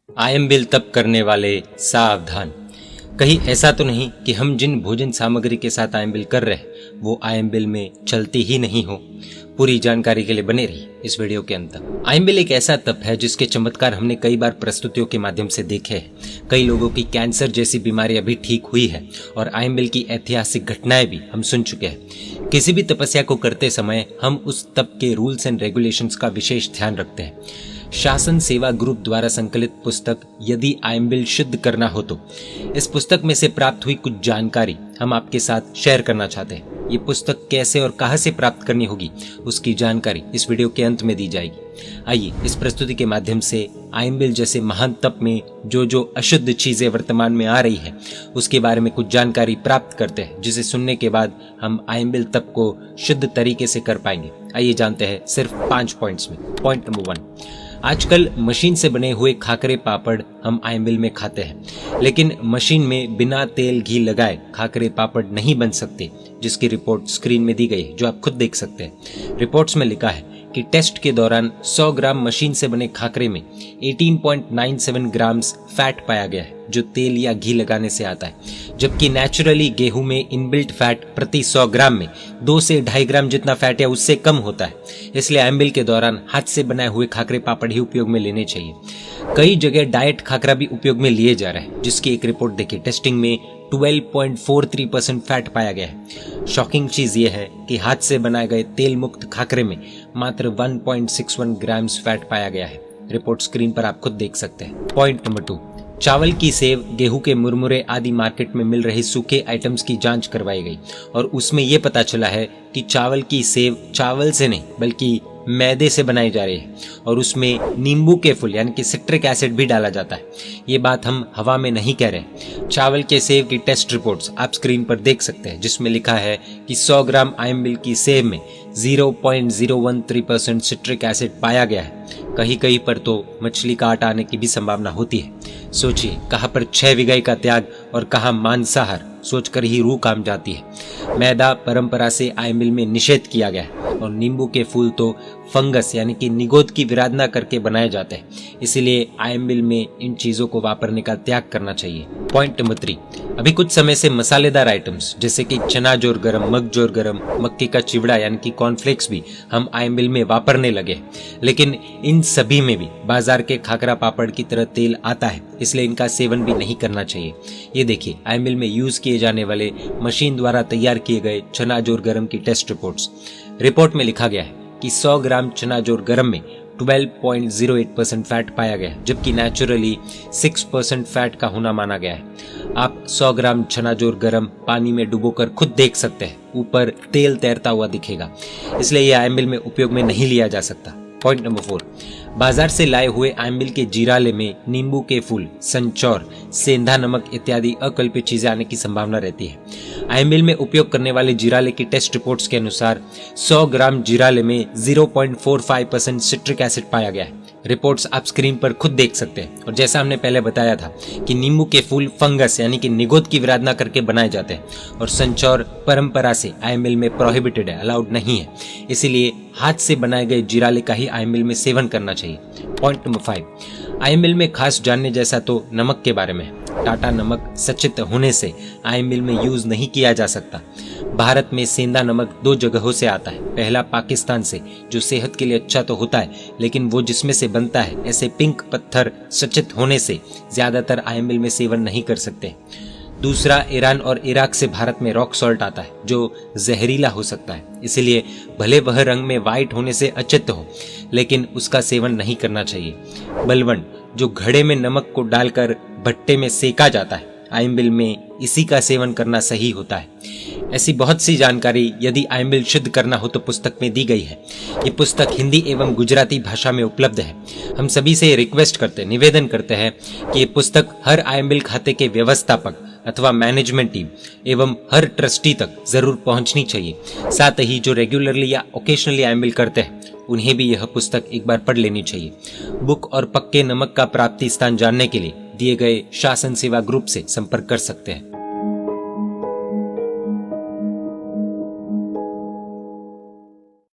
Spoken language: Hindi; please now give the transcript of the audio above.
आयम बिल तब करने वाले सावधान। कहीं ऐसा तो नहीं कि हम जिन भोजन सामग्री के साथ आयम बिल कर रहे हैं वो आयम बिल में चलती ही नहीं हो। पूरी जानकारी के लिए बने रही इस वीडियो के अंत तक। आयम बिल एक ऐसा तप है जिसके चमत्कार हमने कई बार प्रस्तुतियों के माध्यम से देखे हैं। कई लोगों की कैंसर जैसी बीमारियां भी ठीक हुई है और आयम बिल की ऐतिहासिक घटनाएं भी हम सुन चुके हैं। किसी भी तपस्या को करते समय हम उस तप के रूल्स एंड रेगुलेशंस का विशेष ध्यान रखते हैं। शासन सेवा ग्रुप द्वारा संकलित पुस्तक यदि आयम बिल शुद्ध करना हो तो इस पुस्तक में से प्राप्त हुई कुछ जानकारी हम आपके साथ शेयर करना चाहते हैं। ये पुस्तक कैसे और कहां से प्राप्त करनी होगी उसकी जानकारी इस वीडियो के अंत में दी जाएगी। आइए इस प्रस्तुति के माध्यम से आयम बिल जैसे महान तप में जो अशुद्ध चीजें वर्तमान में आ रही है उसके बारे में कुछ जानकारी प्राप्त करते हैं, जिसे सुनने के बाद हम आयम बिल तप को शुद्ध तरीके से कर पाएंगे। आइए जानते हैं सिर्फ 5 पॉइंट्स में। पॉइंट नंबर 1, आजकल मशीन से बने हुए खाकरे पापड़ हम आयम बिल में खाते हैं, लेकिन मशीन में बिना तेल घी लगाए खाकरे पापड़ नहीं बन सकते, जिसकी रिपोर्ट स्क्रीन में दी गई है जो आप खुद देख सकते हैं। रिपोर्ट्स में लिखा है कि टेस्ट के दौरान 100 ग्राम मशीन से बने खाकरे में 18.97 ग्राम्स फैट पाया गया है, जो तेल या घी लगाने से आता है, जबकि नेचुरली गेहूं में इनबिल्ट फैट प्रति 100 ग्राम में 2 से 2.5 ग्राम जितना फैट या उससे कम होता है। इसलिए आयम बिल के दौरान हाथ से बनाए हुए खाकरे पापड़ ही उपयोग में लेने चाहिए। कई जगह डाइट खाकरा भी उपयोग में लिए जा रहा है, जिसकी एक रिपोर्ट देखिए। टेस्टिंग में 12.43% फैट पाया गया है। शॉकिंग चीज यह है कि हाथ से बनाए गए तेल मुक्त खाकरे में मात्र 1.61 ग्राम्स फैट पाया गया है। रिपोर्ट स्क्रीन पर आप खुद देख सकते हैं। पॉइंट नंबर 2, चावल की सेव, गेहूं के मुरमुरे आदि मार्केट में मिल रहे सूखे आइटम्स की जांच करवाई गई और उसमें यह पता चला है कि चावल की सेव चावल से नहीं बल्कि मैदे से बनाई जा रही है और उसमें नींबू के फूल यानी कि सिट्रिक एसिड भी डाला जाता है। ये बात हम हवा में नहीं कह रहे। चावल के सेव की टेस्ट रिपोर्ट्स आप स्क्रीन पर देख सकते हैं, जिसमें लिखा है कि 100 ग्राम आयम बिल की सेव में 0.013% सिट्रिक एसिड पाया गया है। कहीं कहीं पर तो मछली का आटा आने की भी संभावना होती है। सोचिए, कहाँ पर 6 विगाई का त्याग और कहाँ मांसाहार, सोचकर ही रूह काम जाती है। मैदा परंपरा से आयम बिल में निषेध किया गया है और नींबू के फूल तो फंगस यानी कि निगोद की विराधना करके बनाए जाते हैं। इसीलिए आयम बिल में इन चीजों को वापरने का त्याग करना चाहिए। पॉइंट नंबर 3, अभी कुछ समय से मसालेदार आइटम्स जैसे कि चना जोर गरम, मग जोर गरम, मक्के का चिवड़ा यानी कि कॉर्नफ्लेक्स भी हम आयम बिल में वापरने लगे, लेकिन इन सभी में भी बाजार के खाकरा पापड़ की तरह तेल आता है, इसलिए इनका सेवन भी नहीं करना चाहिए। ये देखिए आयम बिल में यूज किए जाने वाले मशीन द्वारा तैयार किए गए चना जोर गरम की टेस्ट रिपोर्ट्स। रिपोर्ट में लिखा गया है कि 100 ग्राम चना जोर गरम में 12.08% फैट पाया गया है, जबकि नेचुरली 6% फैट का होना माना गया है। आप 100 ग्राम चना जोर गरम पानी में डुबोकर खुद देख सकते हैं, ऊपर तेल तैरता हुआ दिखेगा, इसलिए यह आयम बिल में उपयोग में नहीं लिया जा सकता। पॉइंट नंबर 4, बाजार से लाए हुए आयम बिल के जीराले में नींबू के फूल, संचौर, सेंधा नमक इत्यादि अकल्पित चीजें आने की संभावना रहती है। आयम बिल में उपयोग करने वाले जीराले की टेस्ट रिपोर्ट्स के अनुसार 100 ग्राम जीराले में 0.45% सिट्रिक एसिड पाया गया है। रिपोर्ट्स आप स्क्रीन पर खुद देख सकते हैं। और जैसा हमने पहले बताया था कि नींबू के फूल फंगस यानी कि निगोद की विराधना करके बनाए जाते हैं और संचौर परंपरा से आयम बिल में प्रोहिबिटेड है, अलाउड नहीं है। इसीलिए हाथ से बनाए गए जीराले का ही आयम बिल में सेवन करना चाहिए। पॉइंट नंबर 5, आयम बिल में खास जानने जैसा तो नमक के बारे में है। टाटा नमक सचित होने से आयम बिल में यूज नहीं किया जा सकता। भारत में सेंधा नमक 2 जगहों से आता है। पहला पाकिस्तान से, जो सेहत के लिए अच्छा तो होता है, लेकिन वो जिसमें से बनता है ऐसे पिंक पत्थर सचित होने से ज्यादातर आयम बिल में सेवन नहीं कर सकते। दूसरा ईरान और इराक से भारत में रॉक सॉल्ट आता है, जो जहरीला हो सकता है। इसलिए भले वह रंग में वाइट होने से अचित हो, लेकिन उसका सेवन नहीं करना चाहिए। बलवंड, जो घड़े में नमक को डालकर भट्टे में सेका जाता है, आयम बिल में इसी का सेवन करना सही होता है। ऐसी बहुत सी जानकारी यदि आयम बिल शुद्ध करना हो तो पुस्तक में दी गई है। ये पुस्तक हिंदी एवं गुजराती भाषा में उपलब्ध है। हम सभी से रिक्वेस्ट करते, निवेदन करते हैं कि ये पुस्तक हर आयम बिल खाते के व्यवस्थापक अथवा मैनेजमेंट टीम एवं हर ट्रस्टी तक जरूर पहुंचनी चाहिए। साथ ही जो रेगुलरली या ओकेशनली आयम बिल करते हैं उन्हें भी यह पुस्तक एक बार पढ़ लेनी चाहिए। बुक और पक्के नमक का प्राप्ति स्थान जानने के लिए दिए गए शासन सेवा ग्रुप से संपर्क कर सकते हैं।